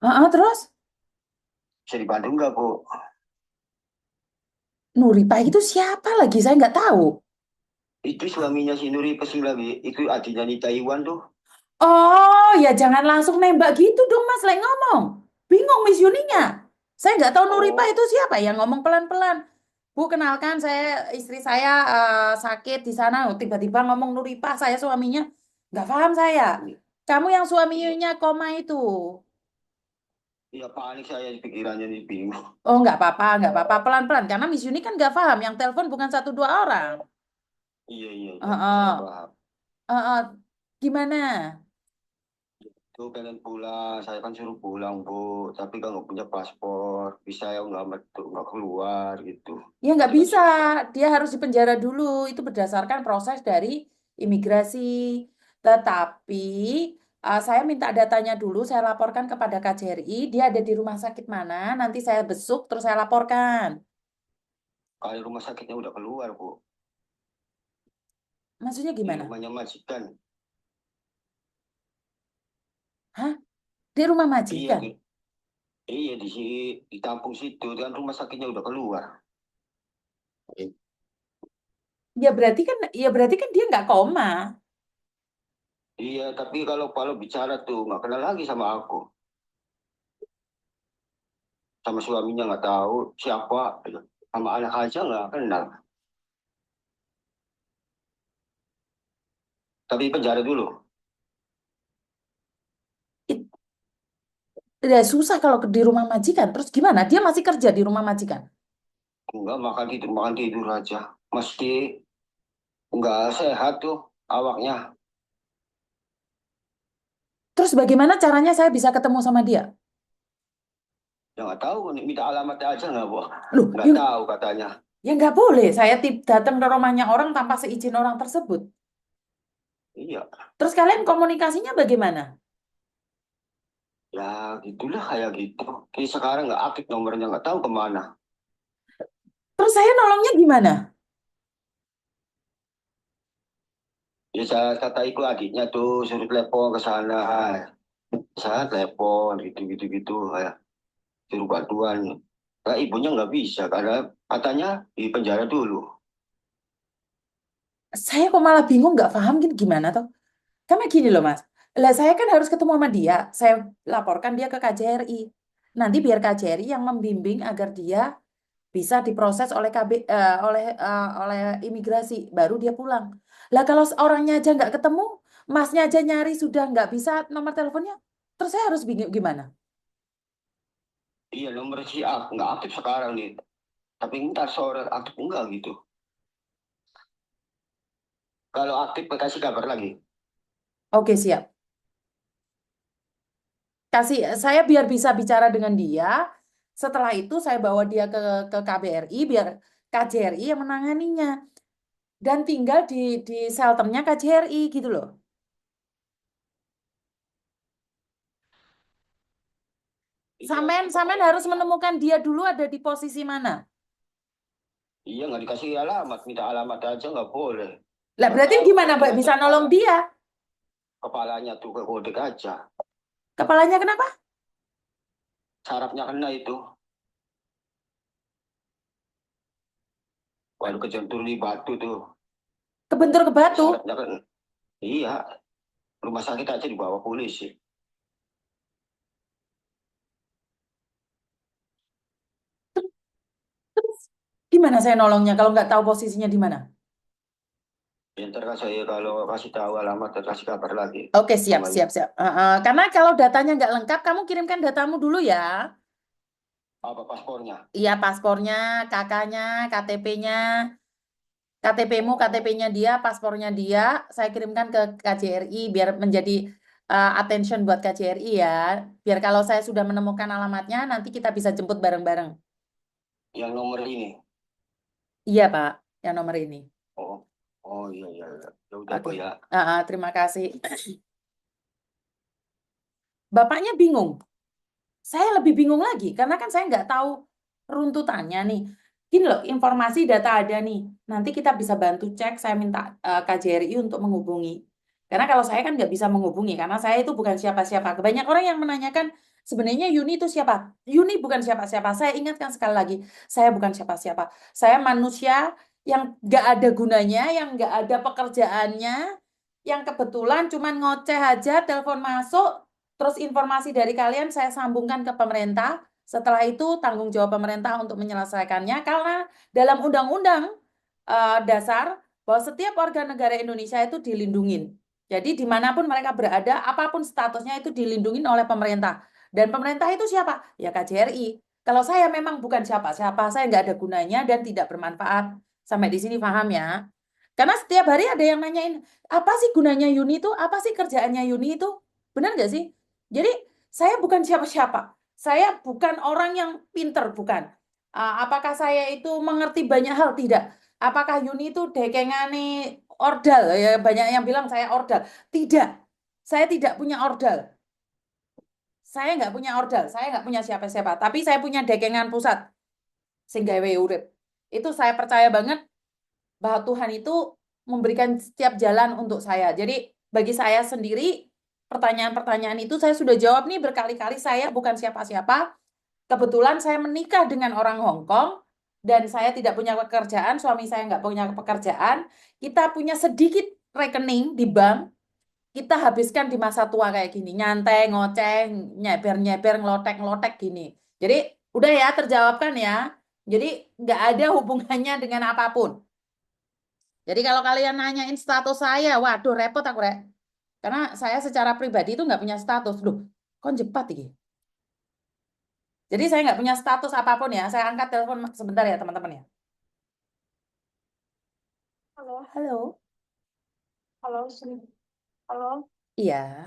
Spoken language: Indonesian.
Terus Bisa dibantu nggak, Bu? Nuripa itu siapa lagi? Saya nggak tahu. Itu suaminya si Nuri Pesing lagi. Itu artinya di Taiwan tuh. Oh, ya jangan langsung nembak gitu dong, Mas. Lagi ngomong. Bingung Miss Yuninya. Oh, Saya nggak tahu Nuripa itu oh, siapa ya. Ngomong pelan-pelan. Bu, kenalkan saya istri saya sakit di sana. Tiba-tiba ngomong Nuripa, saya suaminya. Nggak paham saya. iya, Kamu yang iya, suaminya koma itu. iya panik saya di pikirannya nih bingung. Oh, nggak apa-apa, nggak apa-apa. Pelan-pelan. Karena Miss Yuni kan nggak paham. Yang telepon bukan satu dua orang. Iya, iya, iya, saya Heeh. paham. Heeh. Gimana? Tuh pengen pulang, saya kan suruh pulang, Bu. Tapi kan nggak punya paspor. Bisa ya nggak keluar gitu. Ya nggak Saya kan bisa, susah. dia harus dipenjara dulu. Itu berdasarkan proses dari imigrasi. Tetapi saya minta datanya dulu, saya laporkan kepada KJRI. Dia ada di rumah sakit mana? Nanti saya besuk, terus saya laporkan. Kalau rumah sakitnya udah keluar, Bu. Maksudnya Di gimana? rumahnya majikan. Hah? Di rumah Iya, majikan? iya di kampung situ kan rumah sakitnya udah keluar. Ya berarti kan dia nggak koma. Iya, tapi kalau kalau bicara tuh nggak kenal lagi sama aku, sama suaminya nggak tahu siapa, sama anak aja nggak kenal. Tapi penjara dulu, It- Ya susah kalau di rumah majikan. Terus gimana? Dia masih kerja di rumah majikan. nggak makan tidur aja, masih nggak sehat tuh awaknya. Terus bagaimana caranya saya bisa ketemu sama dia? Ya nggak tahu, minta alamatnya aja nggak, Bu? Loh, Nggak yang tahu katanya. Ya nggak boleh, saya datang ke rumahnya orang tanpa seizin orang tersebut. Iya, Terus kalian komunikasinya bagaimana? ya gitulah kayak gitu. Jadi sekarang nggak aktif nomornya, nggak tahu kemana. Terus saya nolongnya gimana? Ya saya kata ikut adiknya tuh suruh telepon ke sana. Saya telepon gitu kayak suruh bantuan. Nah, ibunya nggak bisa karena katanya di penjara dulu. Saya kok malah bingung, nggak paham gini gimana toh? Karena gini loh Mas, lah saya kan harus ketemu sama dia. Saya laporkan dia ke KJRI. Nanti biar KJRI yang membimbing agar dia bisa diproses oleh oleh imigrasi, baru dia pulang. Lah kalau orangnya aja nggak ketemu, Masnya aja nyari sudah nggak bisa nomor teleponnya, terus saya harus bingung gimana? Iya nomor si nggak aktif sekarang nih. Tapi ntar sore aktif enggak gitu. Kalau aktif kasih kabar lagi. Oke, siap. Kasih saya biar bisa bicara dengan dia. Setelah itu saya bawa dia ke KBRI biar KJRI yang menanganinya dan tinggal di shelternya KJRI gitu loh. Iya, Sampean coba sampean kalau harus bisa. menemukan dia dulu ada di posisi mana. Iya nggak dikasih alamat, minta alamat aja nggak boleh. Lah Nggak berarti tahu gimana kode Mbak aja bisa nolong dia? kepalanya tuh ke kode aja. Kepalanya kenapa? Sarafnya kena itu. Waduh kejentur di batu tuh. Kebentur ke batu. Sarafnya kan. Iya, rumah sakit aja dibawa polisi. Terus gimana saya nolongnya kalau nggak tahu posisinya di mana? Ya, ntar kan saya kalau kasih tahu alamat, kasih kabar lagi Oke, siap, sama siap, ibu. siap. Karena kalau datanya nggak lengkap, kamu kirimkan datamu dulu ya. Apa paspornya? Iya, paspornya, kakaknya, KTP-nya, KTP-mu, Oh, KTP-nya dia, paspornya dia, saya kirimkan ke KJRI biar menjadi attention buat KJRI ya. Biar kalau saya sudah menemukan alamatnya, nanti kita bisa jemput bareng-bareng. yang nomor ini. Iya, Pak, yang nomor ini. Oh, oh iya iya. Iya. Ya udah Oke. Bu ya. Terima kasih. Bapaknya bingung. Saya lebih bingung lagi karena kan saya nggak tahu runtutannya nih. Gini loh, informasi data ada nih. Nanti kita bisa bantu cek. Saya minta KJRI untuk menghubungi. Karena kalau saya kan nggak bisa menghubungi karena saya itu bukan siapa-siapa. Kebanyak orang yang menanyakan Sebenarnya Yuni itu siapa? Yuni bukan siapa-siapa. Saya ingatkan sekali lagi, saya bukan siapa-siapa. Saya manusia yang nggak ada gunanya, yang nggak ada pekerjaannya, yang kebetulan cuman ngoceh aja, telepon masuk, terus informasi dari kalian saya sambungkan ke pemerintah. Setelah itu tanggung jawab pemerintah untuk menyelesaikannya, karena dalam undang-undang dasar bahwa setiap warga negara Indonesia itu dilindungin. Jadi dimanapun mereka berada, apapun statusnya itu dilindungi oleh pemerintah. Dan pemerintah itu siapa? Ya KJRI. Kalau saya memang bukan siapa-siapa, saya nggak ada gunanya dan tidak bermanfaat. Sampai di sini paham ya? Karena setiap hari ada yang nanyain, apa sih gunanya Yuni itu? Apa sih kerjaannya Yuni itu? Benar nggak sih? Jadi saya bukan siapa-siapa. Saya bukan orang yang pinter, bukan. Apakah saya itu mengerti banyak hal? Tidak. Apakah Yuni itu dekengane ordal? Ya, banyak yang bilang saya ordal. Tidak. Saya tidak punya ordal. Saya nggak punya ordal, saya nggak punya siapa-siapa, tapi saya punya dekengan pusat sing gawe urip. Itu saya percaya banget bahwa Tuhan itu memberikan setiap jalan untuk saya. Jadi bagi saya sendiri pertanyaan-pertanyaan itu saya sudah jawab nih berkali-kali. Saya bukan siapa-siapa. Kebetulan saya menikah dengan orang Hong Kong dan saya tidak punya pekerjaan, suami saya nggak punya pekerjaan. Kita punya sedikit rekening di bank kita habiskan di masa tua kayak gini, nyantai, ngoceh, nyeber-nyeber, ngelotek-ngelotek gini. Jadi udah ya terjawabkan ya. Jadi nggak ada hubungannya dengan apapun. Jadi kalau kalian nanyain status saya, waduh repot aku rek. Karena saya secara pribadi itu nggak punya status. Duh, kok cepat ini. Jadi saya nggak punya status apapun ya. Saya angkat telepon sebentar ya teman-teman ya. Halo, Halo. halo, halo. Iya.